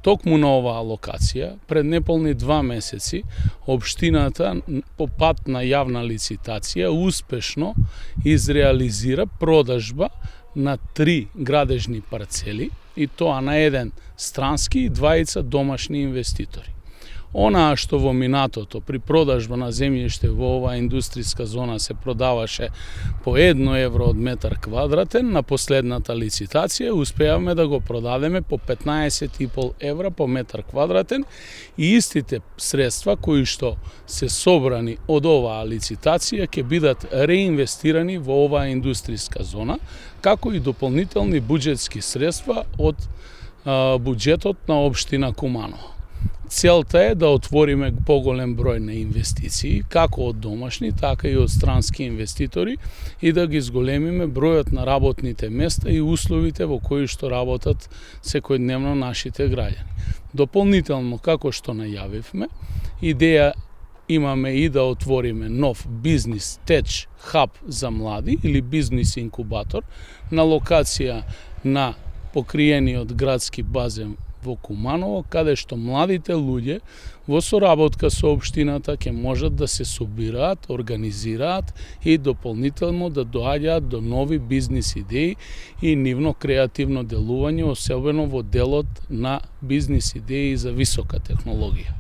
токму на оваа локација, пред неполни 2 месеци, општината по пат на јавна лицитација успешно изреализира продажба на 3 градежни парцели, и тоа на еден странски и 2 домашни инвеститори. Онаа што во минатото при продажба на земјиште во оваа индустријска зона се продаваше по 1 евро од метар квадратен, на последната лицитација успеавме да го продадеме по 15,5 евра по метар квадратен, и истите средства кои што се собрани од оваа лицитација ќе бидат реинвестирани во оваа индустријска зона, како и дополнителни буџетски средства од буџетот на општина Куманово. Целта е да отвориме поголем број на инвестиции, како од домашни, така и од странски инвеститори, и да ги зголемиме бројот на работните места и условите во кои што работат секојдневно нашите граѓани. Дополнително, како што најавивме, идеја имаме и да отвориме нов бизнис теч хаб за млади или бизнис инкубатор на локација на покриениот градски базен во Куманово, каде што младите луѓе во соработка со општината ќе можат да се собираат, организираат и дополнително да доаѓаат до нови бизнис идеи и нивно креативно делување, особено во делот на бизнис идеи за висока технологија.